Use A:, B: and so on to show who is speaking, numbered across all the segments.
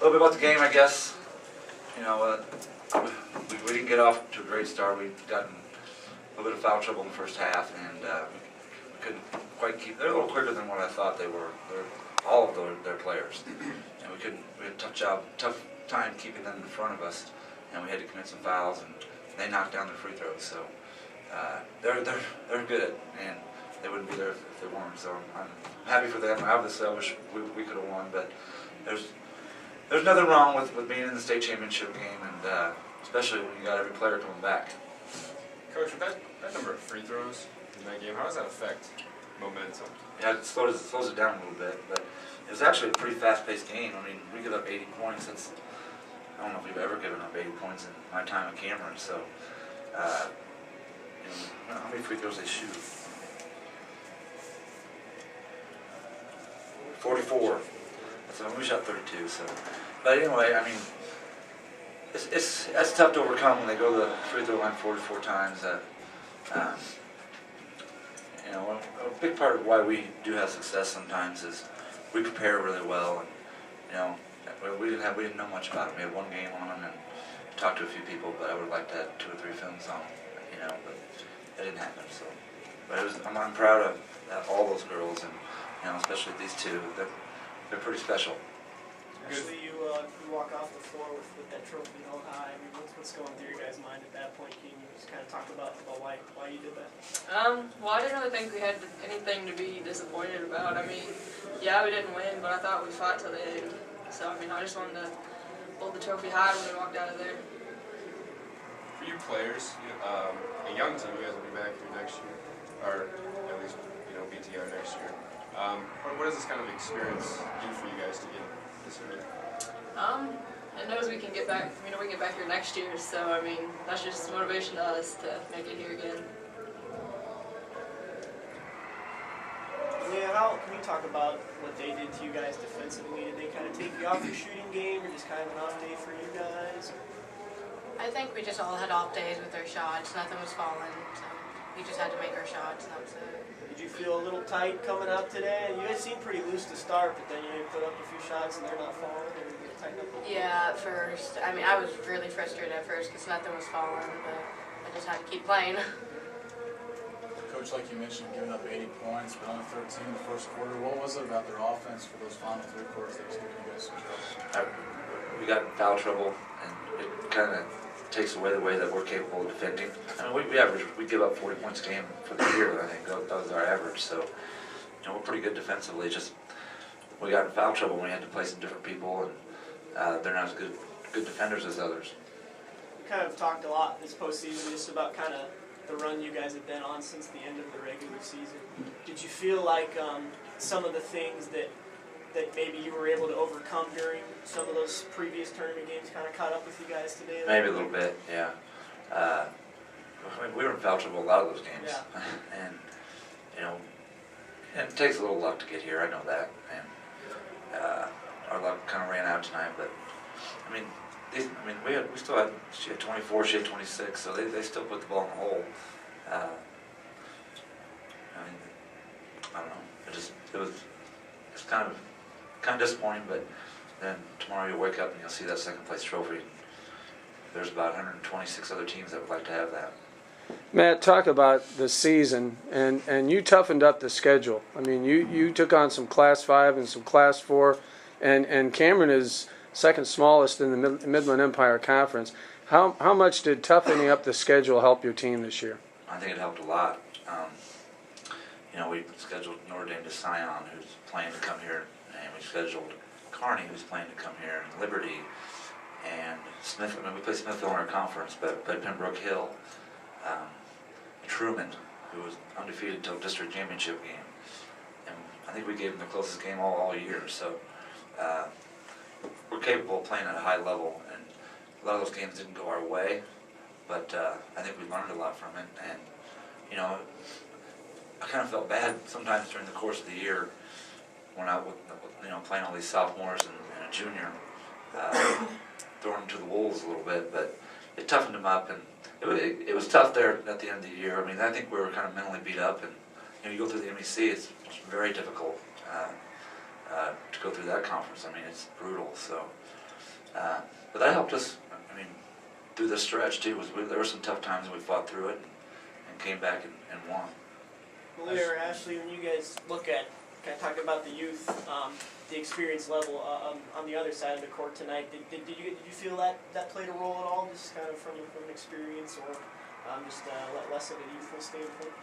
A: little bit about the game, I guess. You know, we didn't get off to a great start. We got in a little bit of foul trouble in the first half, and we couldn't quite keep. They're a little quicker than what I thought they were. They're all of their players, and we couldn't. We had a tough time keeping them in front of us, and we had to commit some fouls, and they knocked down their free throws. So they're good, and they wouldn't be there if they weren't. So I'm happy for them. Obviously, I wish we could have won, but there's nothing wrong with being in the state championship game, and especially when you got every player coming back.
B: Coach, with that number of free throws in that game, how does that affect momentum?
A: Yeah, it slows it down a little bit, but it was actually a pretty fast-paced game. I mean, we give up 80 points. I don't know if we've ever given up 80 points in my time at Cameron. So, you know, how many free throws they shoot? 44. So we shot 32. So, but anyway, I mean, that's tough to overcome when they go to the free throw line 44 times. You know, a big part of why we do have success sometimes is we prepare really well, and you know, we didn't know much about it. We had one game on and talked to a few people, but I would have liked to have 2 or 3 films on, you know, but it didn't happen. So, but I'm proud of all those girls, and you know, especially these two. They're pretty special.
C: Ashli, you walk off the floor with that trophy held high. I mean, what's going through your guys' mind at that point? Can you just kind of talk about why you did that?
D: Well, I didn't really think we had anything to be disappointed about. I mean, yeah, we didn't win, but I thought we fought till the end. So, I mean, I just wanted to hold the trophy high when we walked out of there.
B: For you players, a young team, you guys will be back here next year, or at least, you know, BTR next year. What does this kind of experience do for you guys to get this early?
D: It knows we can get back. We know we can get back here next year. So I mean, that's just motivation to us to make it here again.
C: Yeah, how can you talk about what they did to you guys defensively? Did they kind of take you off your shooting game, or just kind of an off day for you guys?
E: I think we just all had off days with our shots. Nothing was falling, so we just had to make our shots. That was it.
C: Did you feel a little tight coming out today? You guys seemed pretty loose to start, but then you put up a few shots and they're not falling, and you tighten up a little.
E: Yeah, at first. I mean, I was really frustrated at first because nothing was falling, but I just had to keep playing.
F: Coach, like you mentioned, giving up 80 points, but only 13 in the first quarter. What was it about their offense for those final 3 quarters that was giving you guys some trouble?
A: We got in foul trouble, and it kind of takes away the way that we're capable of defending. I mean, we give up 40 points a game for the year. I think that was our average. So, you know, we're pretty good defensively. Just we got in foul trouble when we had to play some different people, and they're not as good defenders as others.
C: We kind of talked a lot this postseason just about kind of the run you guys have been on since the end of the regular season. Did you feel like some of the things that maybe you were able to overcome during some of those previous tournament games kind of caught up with you guys today?
A: Maybe a little bit, yeah. I mean, we were in foul trouble a lot of those games,
C: yeah.
A: And you know, and it takes a little luck to get here. I know that, and our luck kind of ran out tonight. But I mean, we still had. She had 24, she had 26, so they still put the ball in the hole. I mean, I don't know. It's kind of disappointing, but then tomorrow you'll wake up and you'll see that second place trophy. There's about 126 other teams that would like to have that.
G: Matt, talk about the season, and you toughened up the schedule. I mean, you took on some Class 5 and some Class 4, and Cameron is second smallest in the Midland Empire Conference. How much did toughening up the schedule help your team this year?
A: I think it helped a lot. You know, we scheduled Notre Dame to Scion, who's playing to come here, and we scheduled Kearney, who's playing to come here, and Liberty, and Smith. I mean, we played Smithville in our conference, but Pembroke Hill, Truman, who was undefeated until district championship game, and I think we gave them the closest game all year. So we're capable of playing at a high level, and a lot of those games didn't go our way, but I think we learned a lot from it, and you know. I kind of felt bad sometimes during the course of the year when I was, you know, playing all these sophomores and a junior, throwing them to the wolves a little bit, but it toughened them up, and it was tough there at the end of the year. I mean, I think we were kind of mentally beat up, and you know, you go through the MEC, it's very difficult to go through that conference. I mean, it's brutal. So But that helped us, I mean, through this stretch too. There were some tough times and we fought through it and came back and won.
C: Melia or Ashli, when you guys look at, kind of talking about the youth, the experience level on the other side of the court tonight, did you feel that played a role at all, just kind of from an experience or just less of a youthful standpoint?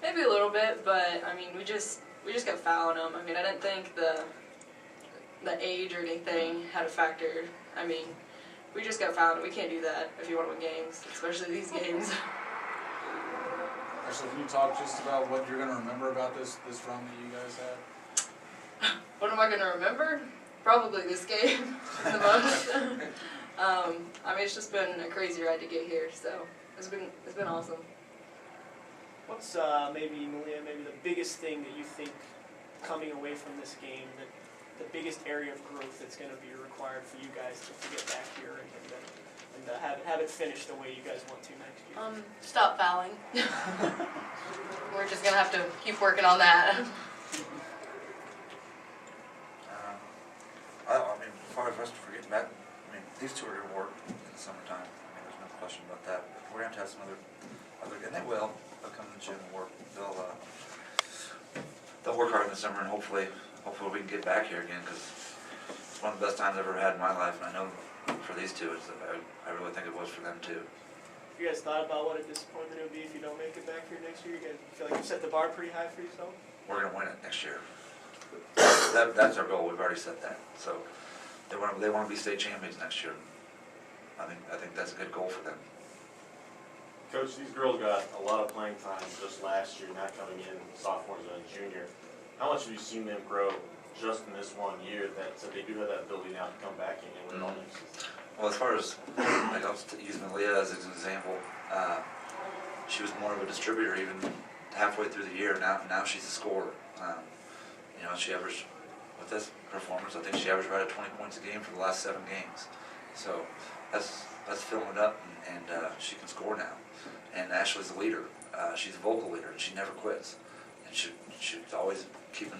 D: Maybe a little bit, but I mean, we just kept fouling them. I mean, I didn't think the age or anything had a factor. I mean, we just kept fouling them. We can't do that if you want to win games, especially these games.
F: Actually, can you talk just about what you're going to remember about this run that you guys had?
D: What am I going to remember? Probably this game the most. I mean, it's just been a crazy ride to get here, so it's been awesome.
C: What's maybe, Melia, maybe the biggest thing that you think coming away from this game, that the biggest area of growth that's going to be required for you guys to get back here and have it finished the way you guys want to next year?
E: Stop fouling. We're just gonna have to keep working on that.
A: I mean, as far as us forgetting back, I mean, these two are going to work in the summertime. I mean, there's no question about that. But we're going to have some other, and they will. They'll come to the gym and work. They'll work hard in the summer, and hopefully we can get back here again, because it's one of the best times I've ever had in my life, and I know for these two, I really think it was for them too.
C: Have you guys thought about what a disappointment it would be if you don't make it back here next year? You guys feel like you set the bar pretty high for yourself?
A: We're going to win it next year. That's our goal. We've already set that. So they want to be state champions next year. I think that's a good goal for them.
H: Coach, these girls got a lot of playing time just last year, not coming in sophomores and junior. How much have you seen them grow just in this 1 year that they do have that ability now to come back and win it all next season?
A: Well, as far as, like, I'll use Melia as an example, she was more of a distributor even halfway through the year. Now she's a scorer. You know, she averaged, with this performance, I think she averaged right at 20 points a game for the last 7 games. So that's filling it up, and she can score now. And Ashli's a leader. She's a vocal leader, and she never quits. And she's always keeping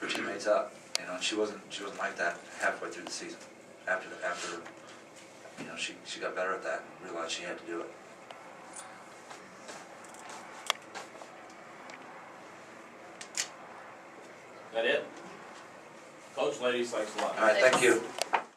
A: her teammates up. You know, and she wasn't like that halfway through the season. After you know, she got better at that and realized she had to do it.
H: That it? Coach, ladies, thanks a lot.
A: All right, thank you.